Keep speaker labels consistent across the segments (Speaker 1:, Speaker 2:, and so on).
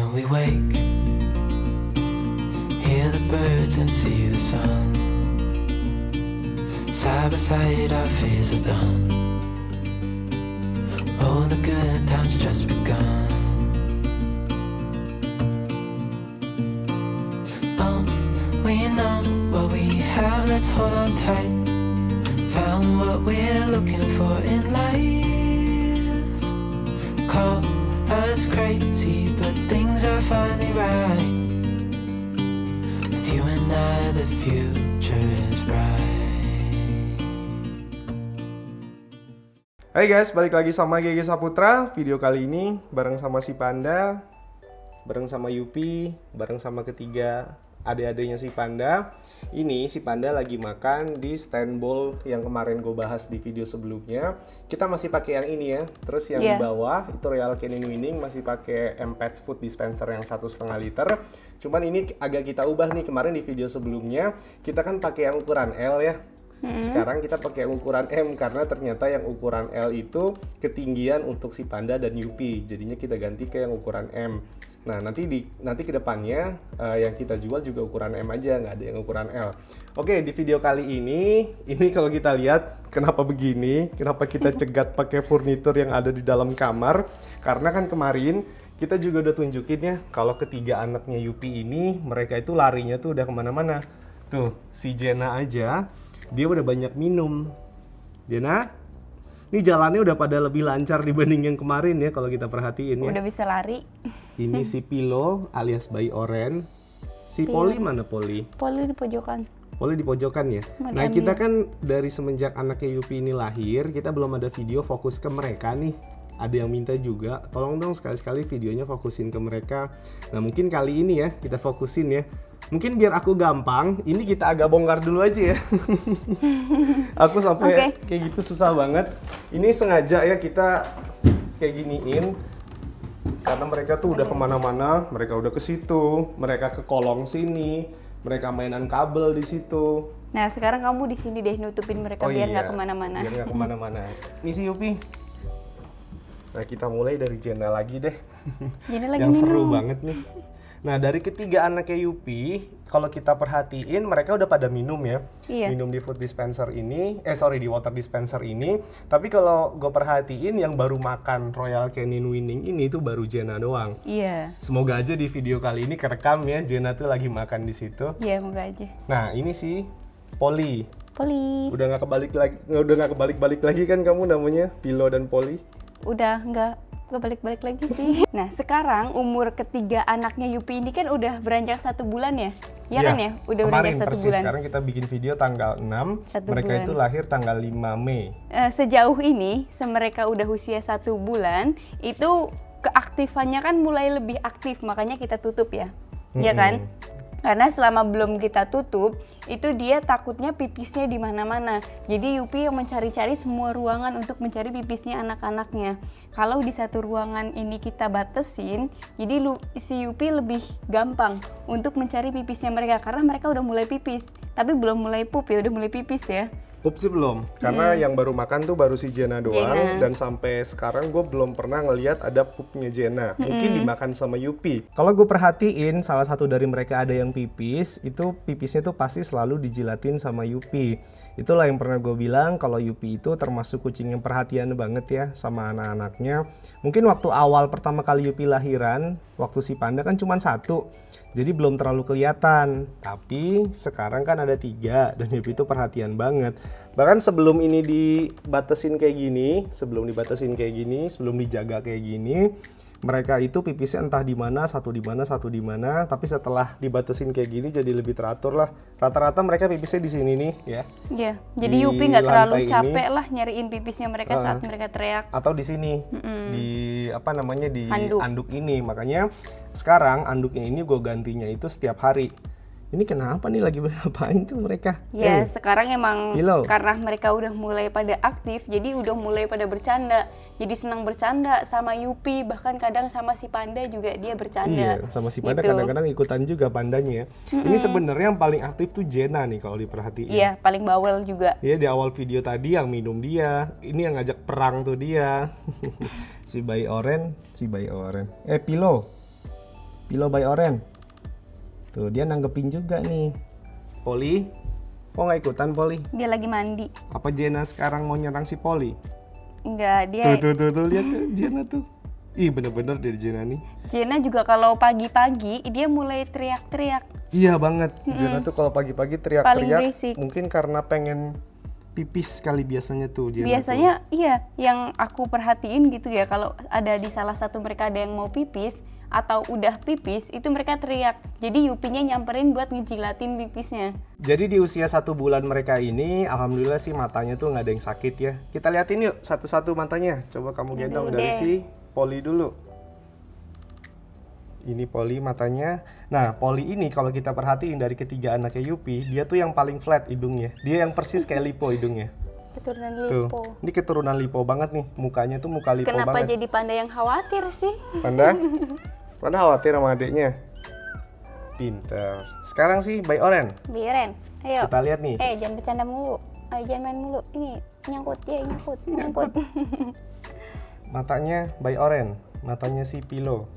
Speaker 1: we wake, hear the birds and see the sun. Side by side our fears are done. Oh, the good times just begun. Oh, we know what we have, let's hold on tight. Found what we're looking for in life. Call us crazy, but things are finally right. With you and I, the future is bright.
Speaker 2: Hai guys, balik lagi sama GG Saputra. Video kali ini bareng sama si Panda, bareng sama Yupi, bareng sama ketiga adik-adiknya si Panda. Ini si Panda lagi makan di stand bowl yang kemarin gue bahas di video sebelumnya. Kita masih pakai yang ini ya. Terus yang di bawah itu Royal Canin Winning masih pakai M-Pets Food Dispenser yang 1,5 liter. Cuman ini agak kita ubah nih, kemarin di video sebelumnya kita kan pakai yang ukuran L ya. Sekarang kita pakai ukuran M karena ternyata yang ukuran L itu ketinggian untuk si Panda dan Yupi. Jadinya kita ganti ke yang ukuran M. Nah, nanti ke depannya yang kita jual juga ukuran M aja, nggak ada yang ukuran L. Oke, di video kali ini kalau kita lihat kenapa begini, kenapa kita cegat pakai furnitur yang ada di dalam kamar. Karena kan kemarin kita juga udah tunjukin ya, kalau ketiga anaknya Yupi ini, mereka itu larinya tuh udah kemana-mana. Tuh, si Jenna aja, dia udah banyak minum. Jenna, ini jalannya udah pada lebih lancar dibanding yang kemarin ya kalau kita perhatiin ya.
Speaker 3: Udah bisa lari.
Speaker 2: Ini si Pilo alias bayi oren. Si Poli mana Poli?
Speaker 3: Poli di pojokan.
Speaker 2: Poli di pojokan ya. Nah kita kan dari semenjak anaknya Yupi ini lahir, kita belum ada video fokus ke mereka nih. Ada yang minta juga, tolong dong sekali-sekali videonya fokusin ke mereka. Nah mungkin kali ini ya kita fokusin ya. Mungkin biar aku gampang, ini kita agak bongkar dulu aja ya. Aku sampai kayak gitu susah banget. Ini sengaja ya kita kayak giniin. Karena mereka tuh udah kemana-mana, mereka udah ke situ, mereka ke kolong sini, mereka mainan kabel di situ.
Speaker 3: Nah sekarang kamu di sini deh nutupin mereka biar nggak kemana-mana.
Speaker 2: Biar nggak kemana-mana. Ini si Yupi. Nah kita mulai dari Jenna lagi deh.
Speaker 3: Jenna lagi
Speaker 2: yang
Speaker 3: minum.
Speaker 2: seru banget nih. Nah dari ketiga anaknya Yupi, kalau kita perhatiin mereka udah pada minum ya. Minum di food dispenser ini, di water dispenser ini. Tapi kalau gue perhatiin yang baru makan Royal Canin Winning ini tuh baru Jenna doang.
Speaker 3: Iya.
Speaker 2: Semoga aja di video kali ini kerekam ya, Jenna tuh lagi makan di situ.
Speaker 3: Iya, semoga aja.
Speaker 2: Nah ini sih Poli.
Speaker 3: Poli.
Speaker 2: Udah nggak kebalik-balik lagi kan kamu namanya Pilo dan Poli?
Speaker 3: Udah nggak balik-balik lagi sih. Nah sekarang umur ketiga anaknya Yupi ini kan udah beranjak 1 bulan ya? Iya kan ya? Udah
Speaker 2: kemarin
Speaker 3: beranjak 1
Speaker 2: persis,
Speaker 3: bulan.
Speaker 2: sekarang kita bikin video tanggal 6, mereka
Speaker 3: bulan.
Speaker 2: itu lahir tanggal 5 Mei.
Speaker 3: Sejauh ini, mereka udah usia 1 bulan, itu keaktifannya kan mulai lebih aktif, makanya kita tutup ya. Iya kan? Karena selama belum kita tutup, itu dia takutnya pipisnya di mana-mana. Jadi Yupi yang mencari-cari semua ruangan untuk mencari pipisnya anak-anaknya. Kalau di satu ruangan ini kita batasin, jadi si Yupi lebih gampang untuk mencari pipisnya mereka. Karena mereka udah mulai pipis, tapi belum mulai pup ya, udah mulai pipis ya.
Speaker 2: Pup sih belum, karena yang baru makan tuh baru si Jenna doang. Dan sampai sekarang gue belum pernah ngelihat ada pupnya Jenna. Mungkin dimakan sama Yupi. Kalau gue perhatiin salah satu dari mereka ada yang pipis, itu pipisnya tuh pasti selalu dijilatin sama Yupi. Itulah yang pernah gue bilang kalau Yupi itu termasuk kucing yang perhatian banget ya sama anak-anaknya. Mungkin waktu awal pertama kali Yupi lahiran, waktu si Panda kan cuma 1. Jadi belum terlalu kelihatan, tapi sekarang kan ada 3 dan Yupi itu perhatian banget. Bahkan sebelum ini sebelum dijaga kayak gini, mereka itu pipisnya entah di mana, satu di mana. Tapi setelah dibatasin kayak gini jadi lebih teratur lah. Rata-rata mereka pipisnya di sini nih ya.
Speaker 3: Iya, jadi Yupi nggak terlalu capek lah nyariin pipisnya mereka saat mereka teriak.
Speaker 2: Atau di sini, di anduk ini. Makanya sekarang anduknya ini gue gantinya itu setiap hari. Ini kenapa nih lagi ngapain tuh mereka?
Speaker 3: Ya sekarang emang
Speaker 2: Pilo.
Speaker 3: Karena mereka udah mulai pada aktif, jadi udah mulai pada bercanda. Jadi senang bercanda sama Yupi, bahkan kadang sama si Panda juga dia bercanda.
Speaker 2: Iya, sama si Panda kadang-kadang ikutan juga pandanya ya. Ini sebenarnya yang paling aktif tuh Jenna nih kalau diperhatiin.
Speaker 3: Iya, paling bawel juga.
Speaker 2: Iya, di awal video tadi yang minum dia, ini yang ngajak perang tuh dia. si bayi oren. Pilo. Pillow by Oren. Tuh, dia nanggepin juga nih. Polly, kok nggak ikutan Polly?
Speaker 3: Dia lagi mandi.
Speaker 2: Apa Jenna sekarang mau nyerang si Polly?
Speaker 3: Enggak, dia...
Speaker 2: Tuh, lihat tuh Jenna tuh. Ih, bener-bener dari Jenna nih.
Speaker 3: Jenna juga kalau pagi-pagi, dia mulai teriak-teriak.
Speaker 2: Iya banget, Jenna tuh kalau pagi-pagi
Speaker 3: Paling
Speaker 2: teriak-teriak.
Speaker 3: berisik.
Speaker 2: Mungkin karena pengen pipis kali biasanya tuh Jenna.
Speaker 3: Biasanya iya, yang aku perhatiin gitu ya, kalau ada di salah satu mereka ada yang mau pipis atau udah pipis, itu mereka teriak. Jadi Yupinya nyamperin buat ngejilatin pipisnya.
Speaker 2: Jadi di usia 1 bulan mereka ini, alhamdulillah sih matanya tuh nggak ada yang sakit ya. Kita liatin yuk satu-satu matanya. Coba kamu gendong dari si Polly dulu. Ini Polly matanya. Nah, Polly ini kalau kita perhatiin dari ketiga anaknya Yupi, dia tuh yang paling flat hidungnya. Dia yang persis kayak Lipo hidungnya.
Speaker 3: Keturunan
Speaker 2: Tuh,
Speaker 3: Lipo.
Speaker 2: ini keturunan Lipo banget nih. Mukanya tuh muka Lipo
Speaker 3: Kenapa
Speaker 2: banget.
Speaker 3: jadi Panda yang khawatir sih?
Speaker 2: Panda? Panda khawatir sama adiknya? Pinter. Sekarang sih by Oren.
Speaker 3: Biarin, ayo.
Speaker 2: Kita lihat nih.
Speaker 3: Jangan bercanda mulu. Ayo jangan main mulu. Ini nyangkut ya, nyangkut.
Speaker 2: Matanya by Oren. Matanya si Pilo.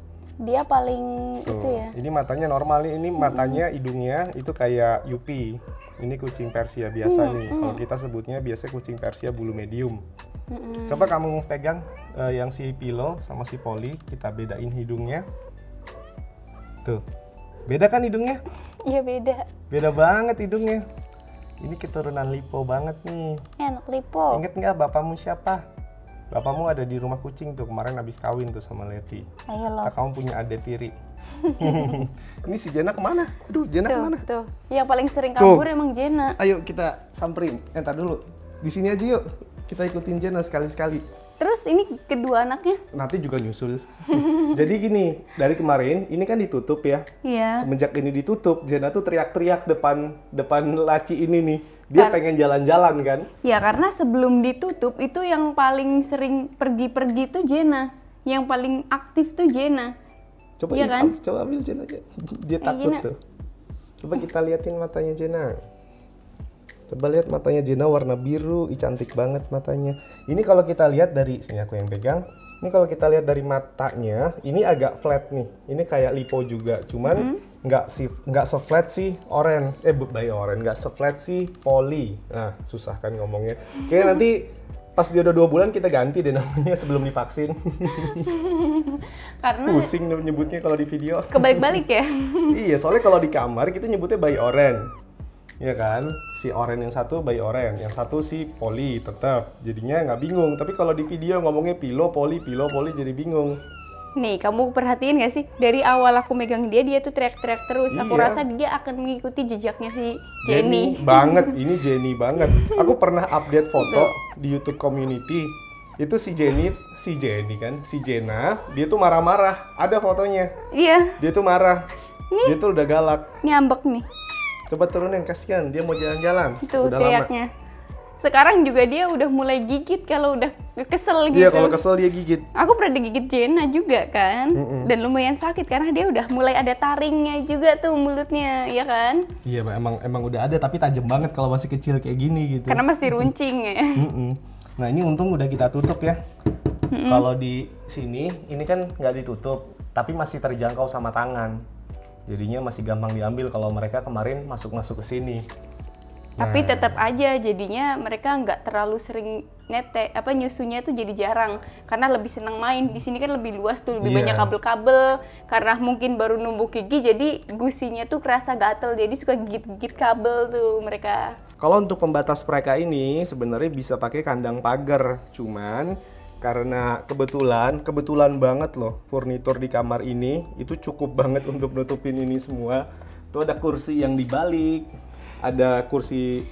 Speaker 3: Dia paling
Speaker 2: Tuh,
Speaker 3: itu ya.
Speaker 2: ini matanya normal nih, ini matanya hidungnya itu kayak Yupi. Ini kucing Persia biasa nih. Kalau kita sebutnya biasa kucing Persia bulu medium. Coba kamu pegang yang si Pilo sama si Polly, kita bedain hidungnya. Tuh, beda kan hidungnya?
Speaker 3: Iya beda.
Speaker 2: Beda banget hidungnya. Ini keturunan Lipo banget nih.
Speaker 3: Enak Lipo.
Speaker 2: Ingat nggak bapakmu siapa? Bapakmu ada di rumah kucing tuh, kemarin habis kawin tuh sama Leti.
Speaker 3: Ayo loh.
Speaker 2: Kamu punya adik tiri. Ini si Jenna kemana? Aduh, Jenna kemana?
Speaker 3: Tuh, yang paling sering kabur emang Jenna.
Speaker 2: Ayo kita samperin. Entar dulu. Di sini aja yuk. Kita ikutin Jenna sekali-sekali.
Speaker 3: Terus ini kedua anaknya?
Speaker 2: Nanti juga nyusul. Jadi gini, dari kemarin ini kan ditutup ya.
Speaker 3: Iya.
Speaker 2: Semenjak ini ditutup, Jenna tuh teriak-teriak depan laci ini nih. Dia pengen jalan-jalan kan?
Speaker 3: Ya karena sebelum ditutup itu yang paling sering pergi-pergi tuh Jenna. Yang paling aktif tuh Jenna.
Speaker 2: Coba
Speaker 3: iya kan?
Speaker 2: Coba ambil Jenna aja. Dia takut
Speaker 3: Jenna.
Speaker 2: tuh. Coba kita liatin matanya Jenna. Coba lihat matanya Jenna warna biru, cantik banget matanya. Ini kalau kita lihat dari sini aku yang pegang. Ini kalau kita lihat dari matanya, ini agak flat nih. Ini kayak Lipo juga, cuman nggak se-flat si Oren. By Oren, nggak se-flat si Polly. Nah, susah kan ngomongnya. Kayaknya nanti pas dia udah 2 bulan kita ganti deh namanya sebelum divaksin.
Speaker 3: Karena
Speaker 2: Pusing nyebutnya kalau di video.
Speaker 3: kebalik-balik ya.
Speaker 2: Iya, soalnya kalau di kamar kita nyebutnya by Oren. Iya kan? Si Oren yang satu by Oren, yang satu si Polly tetap. Jadinya nggak bingung. Tapi kalau di video ngomongnya Pilo, Polly jadi bingung.
Speaker 3: Nih, kamu perhatiin gak sih? Dari awal aku megang dia tuh teriak-teriak terus. Aku
Speaker 2: Iya.
Speaker 3: rasa dia akan mengikuti jejaknya si Jenny.
Speaker 2: Banget, ini Jenny banget. Aku pernah update foto di YouTube community. Itu si Jenny kan, si Jenna, dia tuh marah-marah. Ada fotonya.
Speaker 3: Iya,
Speaker 2: Dia tuh marah. Dia tuh udah galak.
Speaker 3: ngambek nih.
Speaker 2: Coba turunin, kasihan. Dia mau jalan-jalan.
Speaker 3: Tuh
Speaker 2: Udah
Speaker 3: teriaknya. Sekarang juga dia udah mulai gigit kalau udah kesel gitu.
Speaker 2: Iya, kalau kesel dia gigit.
Speaker 3: Aku pernah digigit Jenna juga kan. Dan lumayan sakit karena dia udah mulai ada taringnya juga tuh mulutnya, ya kan?
Speaker 2: Iya, emang udah ada, tapi tajam banget kalau masih kecil kayak gini gitu.
Speaker 3: Karena masih runcing ya.
Speaker 2: Nah, ini untung udah kita tutup ya. Kalau di sini, ini kan nggak ditutup, tapi masih terjangkau sama tangan. Jadinya masih gampang diambil kalau mereka kemarin masuk ke sini.
Speaker 3: Tapi tetap aja jadinya mereka nggak terlalu sering nyusunya tuh jadi jarang karena lebih senang main. Di sini kan lebih luas tuh, lebih banyak kabel-kabel. Karena mungkin baru numbuh gigi jadi gusinya tuh kerasa gatel, jadi suka gigit-gigit kabel tuh mereka.
Speaker 2: Kalau untuk pembatas mereka ini sebenarnya bisa pakai kandang pagar, cuman karena kebetulan banget loh furnitur di kamar ini itu cukup banget untuk nutupin ini semua. Tuh ada kursi yang dibalik, ada kursi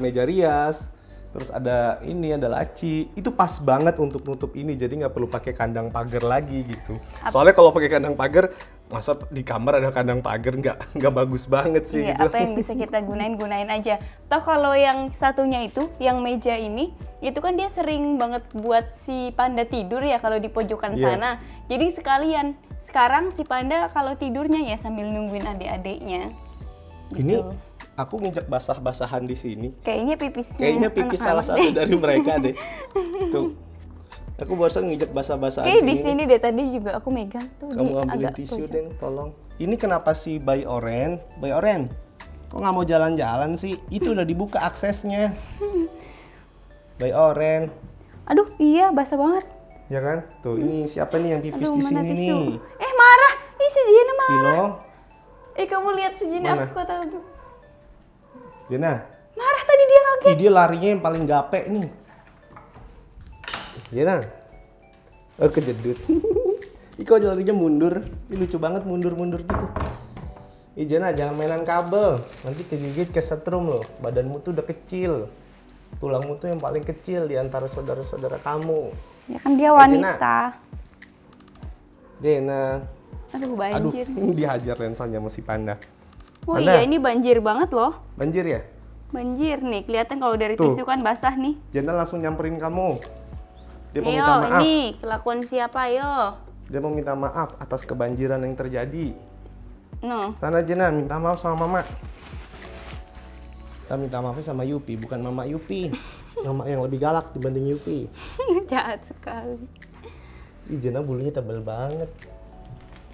Speaker 2: meja rias, terus ada laci. Itu pas banget untuk nutup ini, jadi nggak perlu pakai kandang pagar lagi gitu. Soalnya kalau pakai kandang pagar, masa di kamar ada kandang pagar nggak bagus banget sih.
Speaker 3: Iya,
Speaker 2: gitu.
Speaker 3: apa yang bisa kita gunain aja. Toh kalau yang satunya itu, yang meja ini, itu kan dia sering banget buat si Panda tidur ya kalau di pojokan sana. Jadi sekalian, sekarang si Panda kalau tidurnya ya sambil nungguin adik-adiknya.
Speaker 2: Ini aku nginjak basah-basahan di sini.
Speaker 3: Kayaknya pipis
Speaker 2: Kayaknya pipis salah satu dari mereka deh. Tuh. Aku barusan ngijak basah-basah
Speaker 3: Kayak di sini deh tadi juga aku megang tuh.
Speaker 2: Kamu
Speaker 3: di
Speaker 2: ambilin
Speaker 3: agak
Speaker 2: tisu,
Speaker 3: pojok.
Speaker 2: Deng, tolong. Ini kenapa sih Bayi Oren? Bayi Oren, kok nggak mau jalan-jalan sih? Itu udah dibuka aksesnya. Bayi Oren.
Speaker 3: Aduh, iya basah banget.
Speaker 2: Ya kan? Tuh, ini siapa nih yang pipis
Speaker 3: Aduh,
Speaker 2: di
Speaker 3: mana
Speaker 2: sini
Speaker 3: tisu?
Speaker 2: nih?
Speaker 3: Marah. Ih, si Jena marah.
Speaker 2: Pilo,
Speaker 3: Kamu lihat si Jena,
Speaker 2: Mana?
Speaker 3: aku tahu tuh.
Speaker 2: Jena.
Speaker 3: Marah tadi dia kaget.
Speaker 2: Ih, dia larinya yang paling gape nih. Jena. Oh, kejedut. Ih, kok larinya mundur? Ih, lucu banget mundur-mundur gitu. Ih, Jena, jangan mainan kabel. Nanti kegigit kesetrum loh. Badanmu tuh udah kecil. Tulangmu tuh yang paling kecil di antara saudara-saudara kamu.
Speaker 3: Ya kan dia wanita.
Speaker 2: Jena.
Speaker 3: Aduh,
Speaker 2: Aduh,
Speaker 3: banjir.
Speaker 2: dihajar lensanya sama si Panda.
Speaker 3: Oh
Speaker 2: Panda.
Speaker 3: iya, ini banjir banget loh.
Speaker 2: Banjir ya?
Speaker 3: Banjir nih, kelihatan kalau dari
Speaker 2: Tuh.
Speaker 3: tisu kan basah nih.
Speaker 2: Jena langsung nyamperin kamu. Dia mau
Speaker 3: Ayo,
Speaker 2: minta maaf.
Speaker 3: ini kelakuan siapa, yo?
Speaker 2: Dia mau minta maaf atas kebanjiran yang terjadi.
Speaker 3: No.
Speaker 2: Sana Jena, minta maaf sama Mama. Kita minta maaf sama Yupi, bukan Mama Yupi. Mama yang lebih galak dibanding Yupi.
Speaker 3: Jahat sekali.
Speaker 2: Ih, Jena bulunya tebal banget.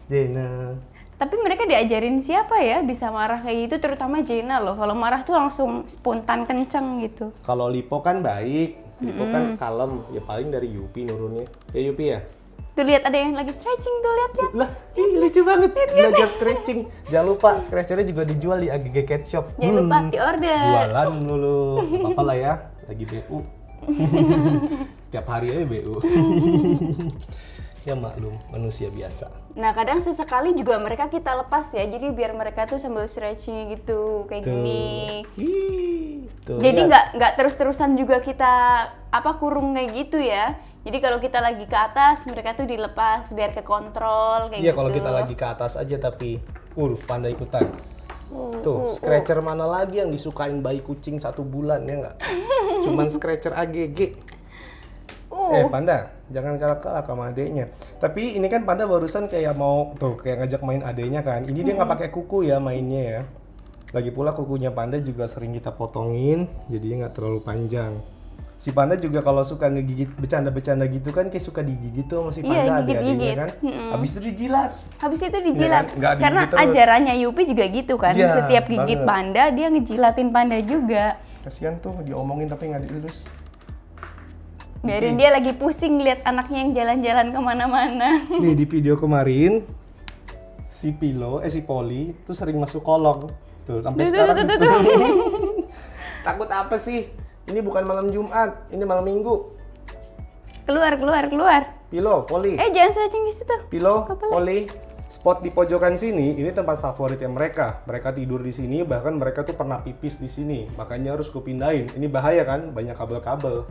Speaker 2: Jena.
Speaker 3: Tapi mereka diajarin siapa ya bisa marah kayak gitu, terutama Jena loh. Kalau marah tuh langsung spontan kenceng gitu.
Speaker 2: Kalau Lipo kan baik, Lipo kan kalem. Ya paling dari Yupi nurunnya. Ya Yupi ya?
Speaker 3: Tuh lihat ada yang lagi stretching tuh, lihat.
Speaker 2: Lah, ini lucu banget. Belajar stretching. Jangan lupa, scratchernya juga dijual di AGG Cat Shop.
Speaker 3: Jangan lupa diorder.
Speaker 2: Jualan dulu. Apa-apa lah ya, lagi BU. Tiap hari aja BU. Ya maklum, manusia biasa.
Speaker 3: Nah, kadang sesekali juga mereka kita lepas ya. Jadi biar mereka tuh sambil stretching gitu, kayak gini.
Speaker 2: Ih, tuh,
Speaker 3: Jadi
Speaker 2: lihat.
Speaker 3: nggak terus-terusan juga kita kurung kayak gitu ya. Jadi kalau kita lagi ke atas, mereka tuh dilepas biar ke kontrol kayak
Speaker 2: Iya,
Speaker 3: gitu.
Speaker 2: kalau kita lagi ke atas aja tapi Panda ikutan. Tuh, scratcher mana lagi yang disukain bayi kucing 1 bulan ya nggak? Cuman scratcher AGG. Panda, jangan kalah-kalah sama adeknya. Tapi ini kan Panda barusan kayak mau tuh kayak ngajak main adeknya kan. Ini dia nggak pakai kuku ya mainnya ya. Lagi pula kukunya Panda juga sering kita potongin, jadinya nggak terlalu panjang. Si Panda juga kalau suka ngegigit bercanda-bercanda gitu kan kayak suka digigit tuh sama si Panda
Speaker 3: Iya,
Speaker 2: adik-adiknya
Speaker 3: gigit-gigit.
Speaker 2: kan. Habis itu dijilat.
Speaker 3: Habis itu dijilat.
Speaker 2: Iya kan? Nggak digigit
Speaker 3: Karena
Speaker 2: terus.
Speaker 3: ajarannya Yupi juga gitu kan.
Speaker 2: Iya,
Speaker 3: Setiap gigit
Speaker 2: banget.
Speaker 3: panda, dia ngejilatin panda juga.
Speaker 2: Kasihan tuh diomongin tapi nggak dielus.
Speaker 3: Biarin dia lagi pusing lihat anaknya yang jalan-jalan kemana-mana.
Speaker 2: Nih di video kemarin si si Poli tuh sering masuk kolong. Tuh sampai sekarang gitu. Takut apa sih? Ini bukan malam Jumat, ini malam Minggu.
Speaker 3: Keluar.
Speaker 2: Pilo, Poli.
Speaker 3: Jangan stretching di situ.
Speaker 2: Pilo, Poli. Spot di pojokan sini, ini tempat favoritnya mereka. Mereka tidur di sini, bahkan mereka tuh pernah pipis di sini. Makanya harus kupindahin. Ini bahaya kan, banyak kabel-kabel.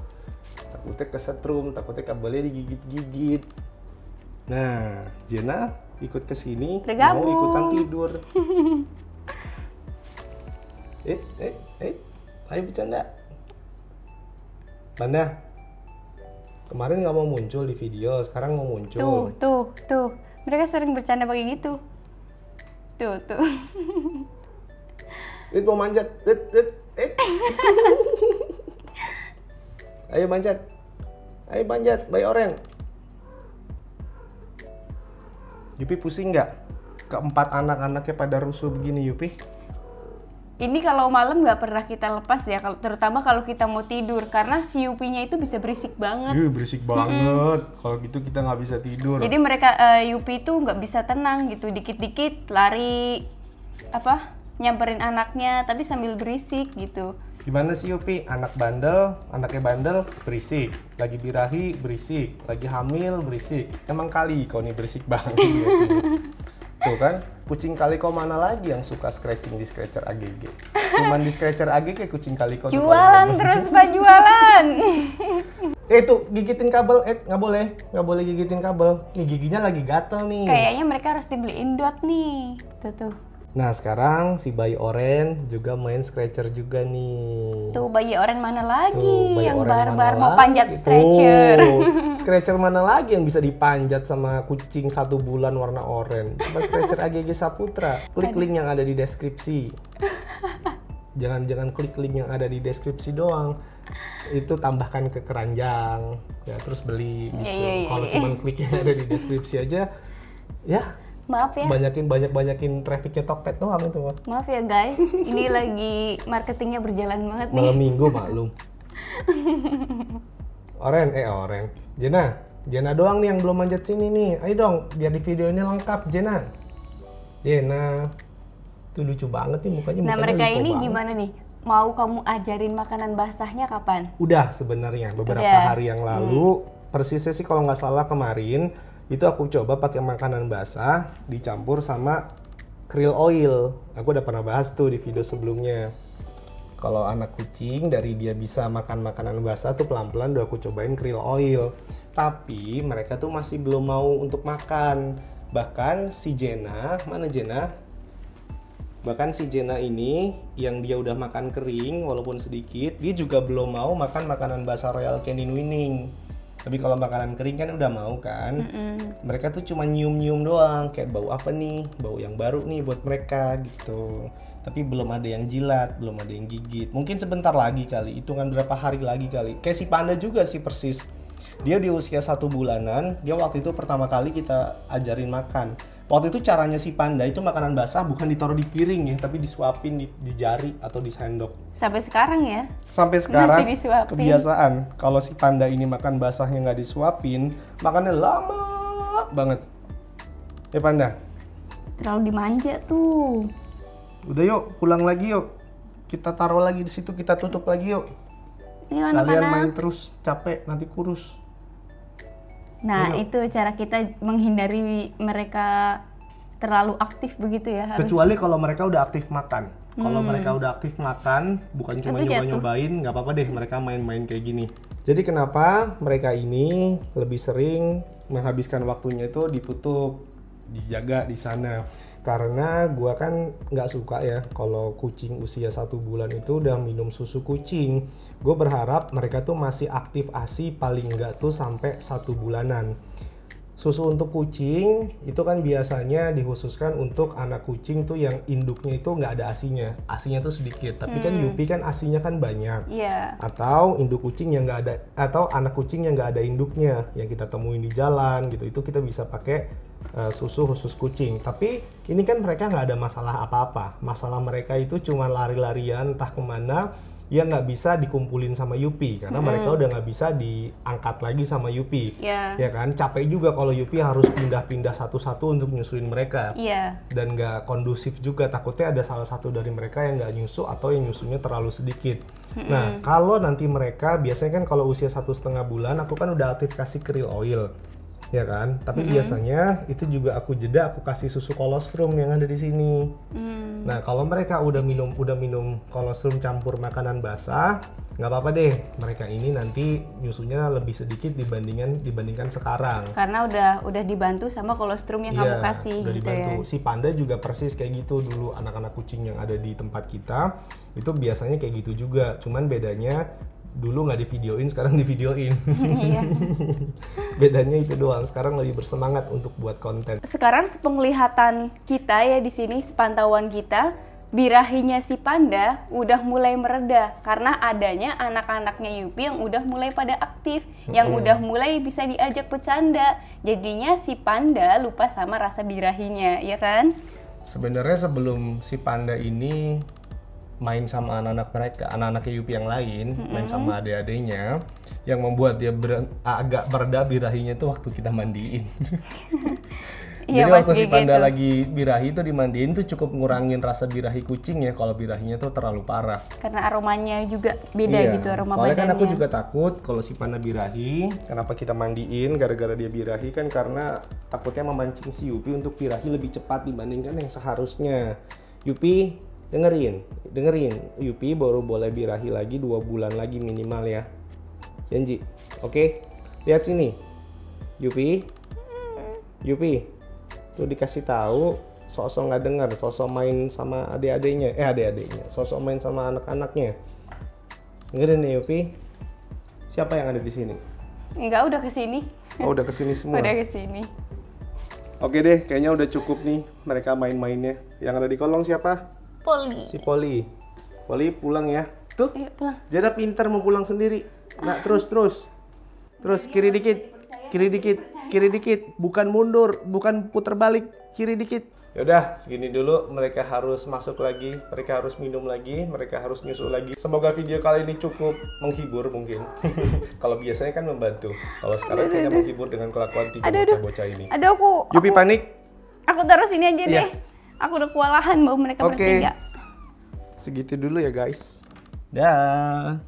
Speaker 2: Takutnya kesetrum, takutnya kabelnya digigit-gigit. Nah, Jena ikut ke sini, mau
Speaker 3: Bergabung.
Speaker 2: ikutan tidur. Ayo bercanda. Panda, kemarin nggak mau muncul di video, sekarang mau muncul.
Speaker 3: Tuh. Mereka sering bercanda pakai gitu. Tuh.
Speaker 2: Mau manjat. Ayo manjat, Bayi Oren. Yupi pusing nggak? Keempat anak-anaknya pada rusuh begini, Yupi.
Speaker 3: Ini kalau malam nggak pernah kita lepas ya, terutama kalau kita mau tidur, karena si Yupinya itu bisa berisik banget.
Speaker 2: Berisik banget. Kalau gitu kita nggak bisa tidur.
Speaker 3: Jadi mereka Yupi itu nggak bisa tenang gitu, dikit-dikit lari nyamperin anaknya, tapi sambil berisik gitu.
Speaker 2: Gimana sih Yupi? Anaknya bandel, berisik. Lagi birahi, berisik. Lagi hamil, berisik. Emang kali kau nih berisik banget gitu. Tuh kan, kucing kaliko mana lagi yang suka scratching di scratcher AGG? Cuman di scratcher AGG kucing kaliko tuh
Speaker 3: Jualan
Speaker 2: paling demen.
Speaker 3: terus Pak, jualan.
Speaker 2: Tuh gigitin kabel, nggak boleh gigitin kabel. Nih giginya lagi gatel nih.
Speaker 3: Kayaknya mereka harus dibeliin dot nih. Tuh.
Speaker 2: Nah sekarang si Bayi Oren juga main scratcher juga nih.
Speaker 3: Tuh bayi oren mana lagi
Speaker 2: Tuh, Bayi
Speaker 3: yang
Speaker 2: Oren
Speaker 3: barbar
Speaker 2: mana
Speaker 3: mau
Speaker 2: lagi?
Speaker 3: panjat stretcher.
Speaker 2: Tuh, scratcher mana lagi yang bisa dipanjat sama kucing 1 bulan warna oren? Cuma scratcher AGG Saputra. Klik link yang ada di deskripsi. Jangan klik link yang ada di deskripsi doang. itu tambahkan ke keranjang ya, terus beli gitu.
Speaker 3: Iya.
Speaker 2: Kalau cuma klik yang ada di deskripsi aja ya,
Speaker 3: Maaf ya.
Speaker 2: banyakin trafficnya Tokped doang itu.
Speaker 3: Maaf ya guys, ini lagi marketingnya berjalan banget nih.
Speaker 2: Malam minggu maklum. Oren. Jena doang nih yang belum manjat sini nih. Ayo dong, biar di video ini lengkap, Jena. Tuh lucu banget nih mukanya.
Speaker 3: Nah, mereka
Speaker 2: lipo
Speaker 3: ini
Speaker 2: banget.
Speaker 3: gimana nih? Mau kamu ajarin makanan basahnya kapan?
Speaker 2: Udah sebenarnya beberapa
Speaker 3: Udah.
Speaker 2: hari yang lalu, persisnya sih kalau nggak salah kemarin, itu aku coba pakai makanan basah dicampur sama krill oil. Aku udah pernah bahas tuh di video sebelumnya. Kalau anak kucing dari dia bisa makan makanan basah tuh pelan-pelan udah aku cobain krill oil. Tapi mereka tuh masih belum mau untuk makan. Bahkan si Jena, mana Jena? Bahkan si Jena ini yang dia udah makan kering walaupun sedikit, dia juga belum mau makan makanan basah Royal Canin Winning. Tapi kalau makanan kering kan udah mau kan. Mereka tuh cuma nyium-nyium doang, kayak bau apa nih, bau yang baru nih buat mereka gitu. Tapi belum ada yang jilat, belum ada yang gigit. Mungkin sebentar lagi kali, hitungan berapa hari lagi kali. Kayak si Panda juga sih persis. Dia di usia 1 bulanan, dia waktu itu pertama kali kita ajarin makan. Waktu itu caranya si Panda itu makanan basah bukan ditaruh di piring ya, tapi disuapin di jari atau di sendok.
Speaker 3: Sampai sekarang ya?
Speaker 2: Sampai sekarang
Speaker 3: Masih disuapin.
Speaker 2: kebiasaan kalau si Panda ini makan basahnya nggak disuapin, makannya lama banget. Ya Panda,
Speaker 3: Terlalu dimanja tuh.
Speaker 2: udah yuk pulang lagi yuk. Kita taruh lagi di situ, kita tutup lagi yuk.
Speaker 3: Ini
Speaker 2: Kalian
Speaker 3: anak-anak.
Speaker 2: main terus capek nanti kurus.
Speaker 3: Nah,
Speaker 2: Ayo.
Speaker 3: itu cara kita menghindari mereka terlalu aktif begitu ya. Harus
Speaker 2: Kecuali kalau mereka udah aktif makan. Kalau mereka udah aktif makan, bukan cuma
Speaker 3: Aduh, jatuh.
Speaker 2: nyoba-nyobain, nggak apa-apa deh mereka main-main kayak gini. Jadi kenapa mereka ini lebih sering menghabiskan waktunya itu ditutup, dijaga di sana? Karena gua kan nggak suka ya kalau kucing usia 1 bulan itu udah minum susu kucing. Gue berharap mereka tuh masih aktif ASI paling nggak tuh sampai 1 bulanan. Susu untuk kucing itu kan biasanya dikhususkan untuk anak kucing tuh yang induknya itu nggak ada ASINya. ASINya tuh sedikit, tapi kan Yupi kan ASINya kan banyak.
Speaker 3: Iya.
Speaker 2: Atau induk kucing yang nggak ada, atau anak kucing yang nggak ada induknya yang kita temuin di jalan gitu, itu kita bisa pakai susu khusus kucing. Tapi ini kan mereka nggak ada masalah apa-apa. Masalah mereka itu cuma lari-larian entah kemana, ya nggak bisa dikumpulin sama Yupi karena mereka udah nggak bisa diangkat lagi sama Yupi.
Speaker 3: Iya.
Speaker 2: Ya kan, capek juga kalau Yupi harus pindah-pindah satu-satu untuk nyusuin mereka.
Speaker 3: Iya.
Speaker 2: Dan nggak kondusif juga, takutnya ada salah satu dari mereka yang nggak nyusu atau yang nyusunya terlalu sedikit. Nah, kalau nanti mereka biasanya kan kalau usia 1,5 bulan aku kan udah aktif kasih krill oil, ya kan? Tapi biasanya itu juga aku jeda, aku kasih susu kolostrum yang ada di sini. Nah, kalau mereka udah minum kolostrum campur makanan basah, nggak apa-apa deh. Mereka ini nanti nyusunya lebih sedikit dibandingkan sekarang.
Speaker 3: Karena udah dibantu sama kolostrum yang kamu kasih
Speaker 2: udah
Speaker 3: gitu
Speaker 2: dibantu.
Speaker 3: ya.
Speaker 2: Si Panda juga persis kayak gitu dulu, anak-anak kucing yang ada di tempat kita itu biasanya kayak gitu juga. Cuman bedanya dulu nggak divideoin, sekarang divideoin.
Speaker 3: Iya.
Speaker 2: Bedanya itu doang. Sekarang lebih bersemangat untuk buat konten.
Speaker 3: Sekarang sepenglihatan kita ya di sini, sepantauan kita, birahinya si Panda udah mulai mereda karena adanya anak-anaknya Yupi yang udah mulai pada aktif, yang udah mulai bisa diajak bercanda. Jadinya si Panda lupa sama rasa birahinya, ya kan?
Speaker 2: Sebenarnya sebelum si Panda ini main sama anak-anak mereka, anak-anaknya Yupi yang lain, main sama adik-adiknya, yang membuat dia agak bereda birahinya itu waktu kita mandiin.
Speaker 3: Iya,
Speaker 2: Jadi
Speaker 3: pas
Speaker 2: waktu si
Speaker 3: kayak
Speaker 2: Panda
Speaker 3: gitu.
Speaker 2: lagi birahi itu dimandiin tuh cukup ngurangin rasa birahi kucing ya kalau birahinya tuh terlalu parah.
Speaker 3: Karena aromanya juga beda
Speaker 2: Iya,
Speaker 3: gitu, aroma
Speaker 2: soalnya kan aku
Speaker 3: badannya.
Speaker 2: juga takut kalau si Panda birahi, kenapa kita mandiin gara-gara dia birahi kan karena takutnya memancing si Yupi untuk birahi lebih cepat dibandingkan yang seharusnya. Yupi, dengerin, Yupi baru boleh birahi lagi 2 bulan lagi minimal ya. Janji, oke? Lihat sini, Yupi, tuh dikasih tahu, sosok nggak dengar, sosok main sama adik-adiknya, sosok main sama anak-anaknya. Dengerin nih Yupi, siapa yang ada di sini?
Speaker 3: Enggak, udah kesini.
Speaker 2: Oh udah kesini semua.
Speaker 3: Udah kesini.
Speaker 2: Oke deh, kayaknya udah cukup nih mereka main-mainnya. Yang ada di kolong siapa?
Speaker 3: Poli.
Speaker 2: Si Poli. Poli pulang ya. Tuh.
Speaker 3: Ayo pulang.
Speaker 2: Jada pintar mau pulang sendiri. Nah, terus. Terus kiri dikit. Kiri dikit. Bukan mundur, bukan putar balik, kiri dikit. Yaudah, segini dulu. Mereka harus masuk lagi, mereka harus minum lagi, mereka harus nyusu lagi. Semoga video kali ini cukup menghibur mungkin. Kalau biasanya kan membantu. Kalau sekarang kayaknya menghibur dengan kelakuan tiga bocah-bocah ini.
Speaker 3: Aduh,
Speaker 2: Yupi panik.
Speaker 3: Aku taruh sini aja
Speaker 2: Iya.
Speaker 3: deh. Aku udah kewalahan bawa mereka bertiga.
Speaker 2: Segitu dulu ya guys. Dah.